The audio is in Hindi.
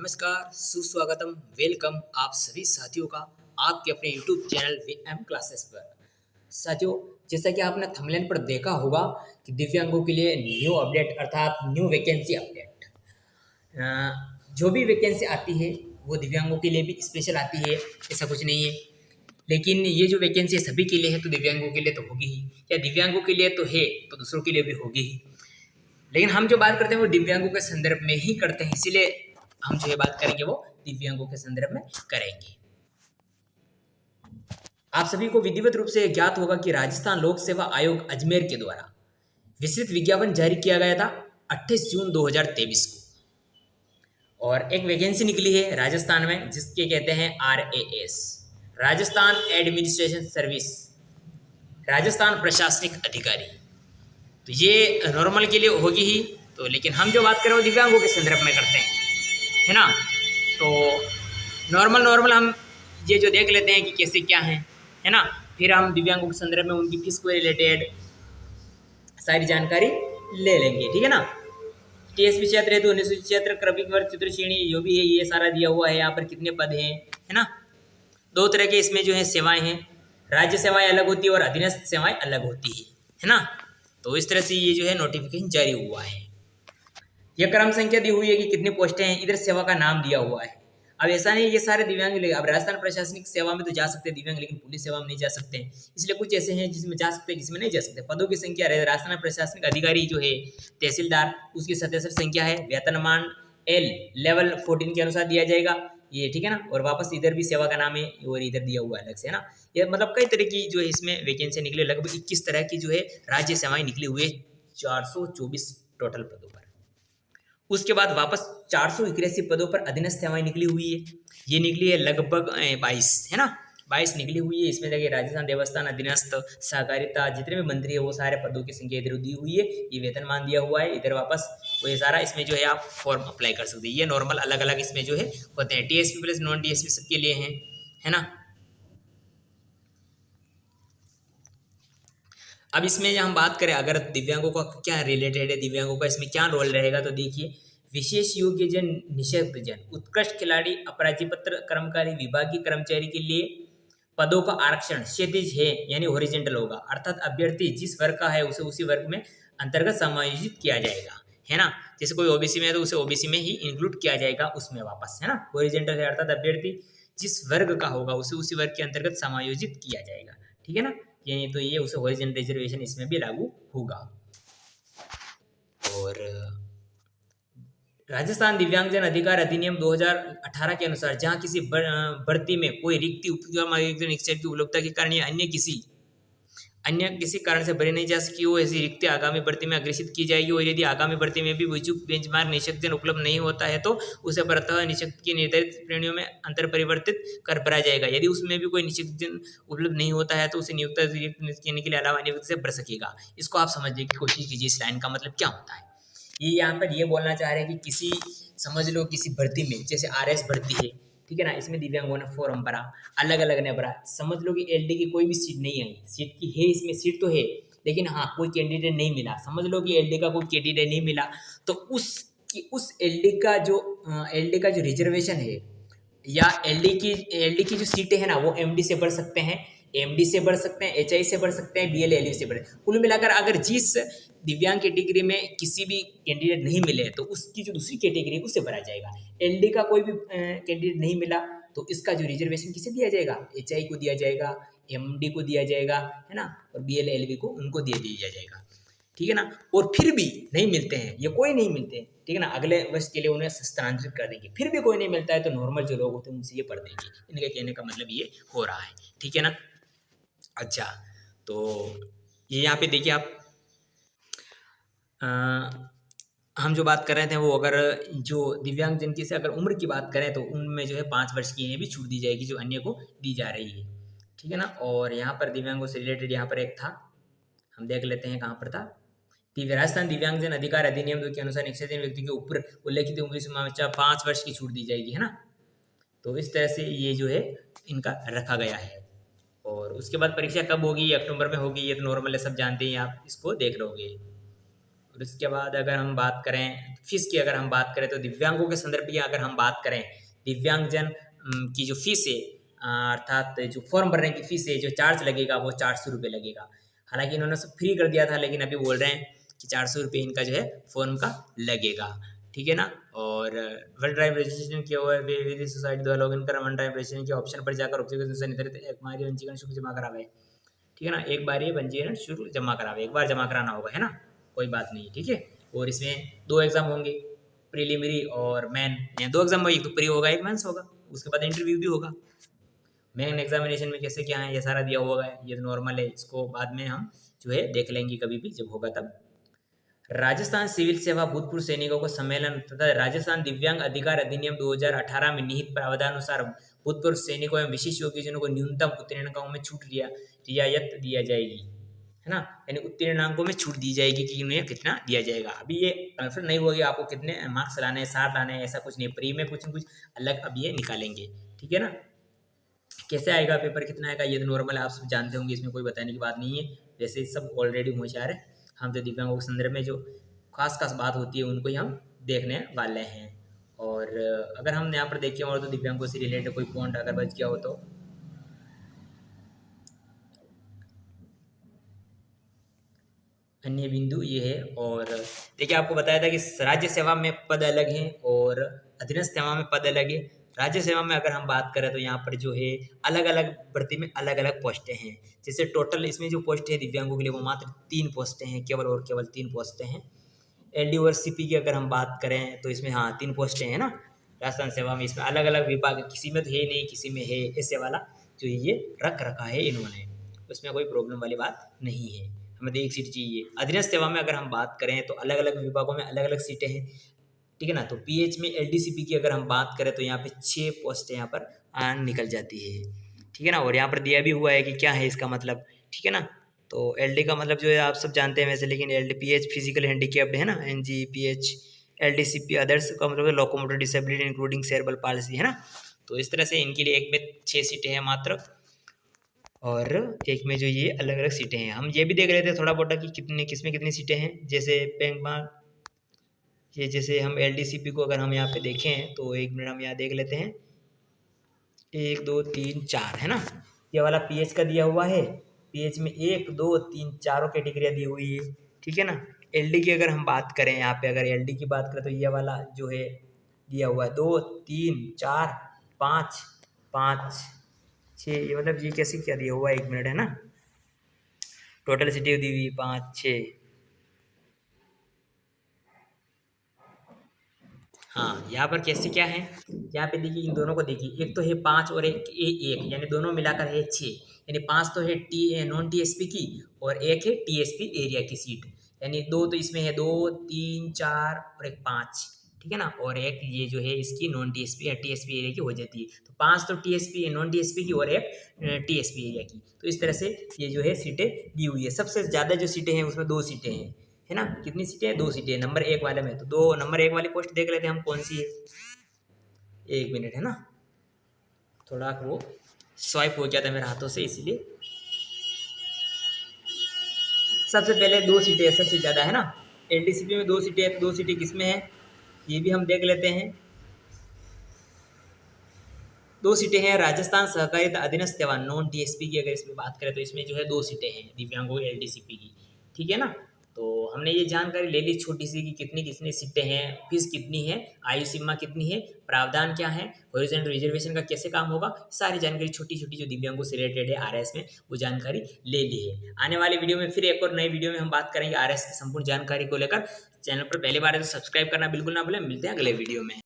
नमस्कार, सुस्वागतम, वेलकम आप सभी साथियों का आपके अपने YouTube चैनल VM क्लासेस पर। साथियों, जैसा कि आपने थंबनेल पर देखा होगा कि दिव्यांगों के लिए न्यू अपडेट अर्थात न्यू वैकेंसी अपडेट। जो भी वैकेंसी आती है वो दिव्यांगों के लिए भी स्पेशल आती है, ऐसा कुछ नहीं है। लेकिन ये जो वैकेंसी सभी के लिए है तो दिव्यांगों के लिए तो होगी ही, या दिव्यांगों के लिए तो है तो दूसरों के लिए भी होगी ही। लेकिन हम जो बात करते हैं वो दिव्यांगों के संदर्भ में ही करते हैं, इसीलिए हम जो ये बात करेंगे वो दिव्यांगों के संदर्भ में करेंगे। आप सभी को विधिवत रूप से ज्ञात होगा कि राजस्थान लोक सेवा आयोग अजमेर के द्वारा विस्तृत विज्ञापन जारी किया गया था 28 जून 2023 को, और एक वैकेंसी निकली है राजस्थान में जिसके कहते हैं RAS, Rajasthan administration service, Rajasthan प्रशासनिक अधिकारी। तो ये नॉर्मल के लिए होगी ही, तो लेकिन हम जो बात करें वो दिव्यांगों के संदर्भ में करते हैं, है ना। तो नॉर्मल हम ये जो देख लेते हैं कि कैसे क्या है ना। फिर हम दिव्यांगों के संदर्भ में उनकी फीस को रिलेटेड सारी जानकारी ले लेंगे, ठीक है ना। TSP क्षेत्र हेतु 19 क्षेत्र क्रमिक वर्ग चतुर्थ श्रेणी जो भी है ये सारा दिया हुआ है। यहाँ पर कितने पद हैं, है ना। दो तरह के इसमें जो है सेवाएं हैं, राज्य सेवाएं अलग होती है और अधीनस्थ सेवाएं अलग होती है ना। तो इस तरह से ये जो है नोटिफिकेशन जारी हुआ है। यह क्रम संख्या दी हुई है कि कितनी पोस्टें हैं, इधर सेवा का नाम दिया हुआ है। अब ऐसा नहीं ये सारे दिव्यांग ले, अब राजस्थान प्रशासनिक सेवा में तो जा सकते हैं दिव्यांग, लेकिन पुलिस सेवा में नहीं जा सकते हैं। इसलिए कुछ ऐसे हैं जिसमें जा सकते हैं, जिसमें नहीं जा सकते। पदों की संख्या राजस्थान प्रशासनिक अधिकारी जो है तहसीलदार, उसकी सदस्य संख्या है, वेतनमान L लेवल 14 के अनुसार दिया जाएगा ये, ठीक है ना। और वापस इधर भी सेवा का नाम है और इधर दिया हुआ है अलग से, है ना। ये मतलब कई तरह की जो है इसमें वैकेंसी निकले, लगभग 21 तरह की जो है राज्य सेवाएं निकली हुई है 424 टोटल पदों पर। उसके बाद वापस 481 पदों पर अधीनस्थ सेवाएं निकली हुई है, ये निकली है लगभग 22, है ना, 22 निकली हुई है। इसमें देखिए राजस्थान देवस्थान अधीनस्थ सहकारिता जितने भी मंत्री है वो सारे पदों की संख्या इधर दी हुई है। ये वेतनमान दिया हुआ है इधर वापस, वो ये सारा इसमें जो है आप फॉर्म अप्लाई कर सकते हैं। ये नॉर्मल अलग अलग इसमें जो है होते हैं, TSP प्लस नॉन TSP सबके लिए हैं, है ना। अब इसमें हम बात करें अगर दिव्यांगों का क्या रिलेटेड है, दिव्यांगों का इसमें क्या रोल रहेगा, तो देखिए विशेष योग्य जन, निःशक्त जन, उत्कृष्ट खिलाड़ी, अपराधी पत्र कर्मचारी, विभागीय कर्मचारी के लिए पदों का आरक्षण क्षैतिज है यानी हॉरिजेंटल होगा, अर्थात अभ्यर्थी जिस वर्ग का है उसे उसी वर्ग में अंतर्गत समायोजित किया जाएगा, है ना। जैसे कोई ओबीसी में है तो उसे ओबीसी में ही इंक्लूड किया जाएगा उसमें वापस, है ना। हॉरिजेंटल है अर्थात अभ्यर्थी जिस वर्ग का होगा उसे उसी वर्ग के अंतर्गत समायोजित किया जाएगा, ठीक है ना। ये तो ये उसे हॉरिजॉन्टल रिजर्वेशन इसमें भी लागू होगा। और राजस्थान दिव्यांगजन अधिकार अधिनियम 2018 के अनुसार जहां किसी भर्ती में कोई रिक्ति की उपलब्धता के कारण या अन्य किसी कारण से भरी नहीं जा सकी हो, ऐसी रिक्ति आगामी भर्ती में अग्रेसित की जाएगी। और यदि आगामी भर्ती में भी विचुक बेंचमार्क निःशक्तजन उपलब्ध नहीं होता है तो उसे परतः निःशक्त की निर्धारित श्रेणियों में अंतर परिवर्तित कर भरा जाएगा। यदि उसमें भी कोई निःशक्तजन उपलब्ध नहीं होता है तो उसे नियुक्त करने के लिए अलावा नियुक्त से भर सकेगा। इसको आप समझने की कोशिश कीजिए, इस लाइन का मतलब क्या होता है। ये यहाँ पर ये बोलना चाह रहे हैं कि किसी, समझ लो किसी भर्ती में, जैसे RS भर्ती है, ठीक है ना, इसमें दिव्यांगों ने फॉर्म भरा, अलग अलग ने भरा, समझ लो कि LD की कोई भी सीट नहीं आई, सीट की है इसमें, सीट तो है लेकिन हाँ कोई कैंडिडेट नहीं मिला, समझ लो कि LD का कोई कैंडिडेट नहीं मिला, तो उस LD का जो रिजर्वेशन है या LD की जो सीटें हैं ना वो MD से बढ़ सकते हैं, MD से बढ़ सकते हैं, HI से बढ़ सकते हैं, BL LU से बढ़, कुल मिलाकर अगर जिस दिव्यांग कैटेगरी में किसी भी कैंडिडेट नहीं मिले तो उसकी जो दूसरी कैटेगरी है उससे भरा जाएगा। LD का कोई भी कैंडिडेट नहीं मिला तो इसका जो रिजर्वेशन किसे दिया जाएगा, HI को दिया जाएगा, MD को दिया जाएगा, है ना, और BL LV को उनको दे दिया जाएगा, ठीक है ना। और फिर भी नहीं मिलते हैं, ये कोई नहीं मिलते हैं, ठीक है ना, अगले वर्ष के लिए उन्हें स्थानांतरित कर देंगे। फिर भी कोई नहीं मिलता है तो नॉर्मल जो लोग होते हैं उनसे ये पढ़ देंगे, इनके कहने का मतलब ये हो रहा है, ठीक है ना। अच्छा, तो ये यहाँ पे देखिए आप हम जो बात कर रहे थे वो, अगर जो दिव्यांग जन की से अगर उम्र की बात करें तो उनमें जो है 5 वर्ष की इन्हें भी छूट दी जाएगी जो अन्य को दी जा रही है, ठीक है ना। और यहाँ पर दिव्यांगों से रिलेटेड यहाँ पर एक था, हम देख लेते हैं कहाँ पर था। राजस्थान दिव्यांगजन अधिकार अधिनियम के अनुसार निःशक्त व्यक्ति के ऊपर उल्लेखित उम्र सीमा में 5 वर्ष की छूट दी जाएगी, है ना। तो इस तरह से ये जो है इनका रखा गया है। और उसके बाद परीक्षा कब होगी, अक्टूबर में होगी, ये तो नॉर्मल है, सब जानते हैं, आप इसको देख लोगे। और उसके बाद अगर हम बात करें फीस की, अगर हम बात करें तो दिव्यांगों के संदर्भ में अगर हम बात करें, दिव्यांगजन की जो फीस है, अर्थात जो फॉर्म भरने की फीस है, जो चार्ज लगेगा वो 400 रुपये लगेगा। हालांकि इन्होंने सब फ्री कर दिया था, लेकिन अभी बोल रहे हैं कि 400 रुपये इनका जो है फॉर्म का लगेगा, ठीक है ना। और वन ड्राइव रजिस्ट्रेशन किया हुआ है सोसाइटी द्वारा लॉगिन कर वन ड्राइव रजिस्ट्रेशन के ऑप्शन पर जाकर निर्धारित एक मारी पंजीकरण शुल्क जमा करावे, ठीक है ना। एक बार ये पंजीकरण शुल्क जमा करावे, एक बार जमा कराना होगा, है ना, कोई बात नहीं, ठीक है। और इसमें 2 एग्जाम होंगे, प्रीलिमिनरी और मेन। दो एग्जाम, एक तो प्री होगा, एक मेंस होगा, उसके बाद इंटरव्यू भी होगा। मेन एग्जामिनेशन में कैसे क्या है ये सारा दिया हुआ है, ये तो नॉर्मल है, इसको बाद में हम जो है देख लेंगे कभी भी जब होगा तब। राजस्थान सिविल सेवा भूतपूर्व सैनिकों को सम्मेलन तथा राजस्थान दिव्यांग अधिकार अधिनियम 2018 में निहित प्रावधानुसार भूतपूर्व सैनिकों एवं विशिष्ट योग्यजनों को न्यूनतम उत्तीर्ण अंकों में छूट रियायत दिया जाएगी, है ना। यानी उत्तीर्ण अंकों में छूट दी जाएगी कि उन्हें कितना दिया जाएगा। अभी ये कन्फर्म नहीं होगी आपको कितने मार्क्स लाने हैं, 60 लाने हैं, ऐसा कुछ नहीं। प्री में कुछ न कुछ अलग अब ये निकालेंगे, ठीक है ना। कैसे आएगा पेपर, कितना आएगा, ये तो नॉर्मल है, आप सब जानते होंगे, इसमें कोई बताने की बात नहीं है। वैसे सब ऑलरेडी होशियार है, हम तो दिव्यांगों के संदर्भ में जो खास खास बात होती है उनको ही हम देखने वाले हैं। और अगर हम यहाँ पर देखें और तो दिव्यांगों से रिलेटेड कोई पॉइंट अगर बच गया हो तो अन्य बिंदु ये है। और देखिए आपको बताया था कि राज्य सेवा में पद अलग हैं और अधीनस्थ सेवा में पद अलग है। राज्य सेवा में अगर हम बात करें तो यहाँ पर जो है अलग अलग भर्ती में अलग अलग पोस्टें हैं। जैसे टोटल इसमें जो पोस्ट है दिव्यांगों के लिए वो मात्र 3 पोस्टें हैं, केवल और केवल 3 पोस्टें हैं। एलडी और सीपी की अगर हम बात करें तो इसमें हाँ 3 पोस्टें हैं ना राजस्थान सेवा में। इसमें अलग अलग विभाग है, किसी में तो है नहीं, किसी में है, ऐसे वाला जो ये रख रखा है इन्होंने, उसमें कोई प्रॉब्लम वाली बात नहीं है। हमें तो एक सीट चाहिए। अधीनस्थ सेवा में अगर हम बात करें तो अलग अलग विभागों में अलग अलग सीटें हैं, ठीक है ना। तो पीएच में एलडीसीपी की अगर हम बात करें तो यहाँ पे 6 पोस्टें यहाँ पर निकल जाती है, ठीक है ना। और यहाँ पर दिया भी हुआ है कि क्या है इसका मतलब, ठीक है ना। तो एलडी का मतलब जो है आप सब जानते हैं वैसे, लेकिन एलडी पीएच फिजिकल हैंडीकैप्ड है ना, एनजी पीएच, एलडीसीपी अदर्स का मतलब locomotor disability including cerebral palsy, है ना। तो इस तरह से इनके लिए एक में 6 सीटें हैं मात्र, और एक में जो ये अलग अलग सीटें हैं। हम ये भी देख लेते हैं थोड़ा बहुत कि कितने किसमें कितनी सीटें हैं। जैसे पेंगमा, ये जैसे हम एलडीसीपी को अगर हम यहाँ पे देखें तो 1 मिनट हम यहाँ देख लेते हैं, 1 2 3 4 है ना। ये वाला पीएच का दिया हुआ है, पीएच में 1 2 3 चारों कैटेगरियाँ दी हुई है, ठीक है ना। एलडी की अगर हम बात करें यहाँ पे, अगर एलडी की बात करें तो ये वाला जो है दिया हुआ है 2 3 4 5 5 6, ये मतलब ये कैसे क्या दिया हुआ है, 1 मिनट, है ना। टोटल सीटें दी हुई 5 6, हाँ यहाँ पर कैसे क्या है, यहाँ पे देखिए इन दोनों को देखिए, एक तो है 5 और एक यानी दोनों मिलाकर है 6, यानी 5 तो है नॉन टीएसपी की और एक है टीएसपी एरिया की सीट, यानी 2 तो इसमें है, 2 3 4 और एक 5, ठीक है ना। और एक ये जो है इसकी नॉन टीएसपी या टीएसपी एरिया की हो जाती है। तो 5 तो टीएसपी नॉन टीएसपी की और एक टीएसपी एरिया की। तो इस तरह से ये जो है सीटें दी हुई है। सबसे ज़्यादा जो सीटें हैं उसमें 2 सीटें हैं, है ना। कितनी सीटें हैं, 2 सीटें नंबर 1 वाले में। तो 2 नंबर 1 वाली पोस्ट देख लेते हैं हम कौन सी है, 1 मिनट, है ना। थोड़ा वो स्वाइप हो गया था मेरे हाथों से इसीलिए। सबसे पहले 2 सीटें है सबसे ज़्यादा, है ना। एलडीसीपी में 2 सीटें है, तो 2 सीटें किसमें है ये भी हम देख लेते हैं। 2 सीटें हैं राजस्थान सहकारिता अधीनस्थ सेवा नॉन टीएसपी की। अगर इसमें बात करें तो इसमें जो है 2 सीटें हैं दिव्यांगों एलडीसीपी की, ठीक है ना। तो हमने ये जानकारी ले ली छोटी सी कि कितनी कितनी सीटें हैं, फीस कितनी है, आयु सीमा कितनी है, प्रावधान क्या है, हॉरिजॉन्टल रिजर्वेशन का कैसे काम होगा, सारी जानकारी छोटी छोटी जो दिव्यांगों से रिलेटेड है आरएस में वो जानकारी ले ली है। आने वाले वीडियो में फिर एक और नई वीडियो में हम बात करेंगे आरएस की संपूर्ण जानकारी को लेकर। चैनल पर पहली बार है तो सब्सक्राइब करना बिल्कुल ना भूलें। मिलते हैं अगले वीडियो में।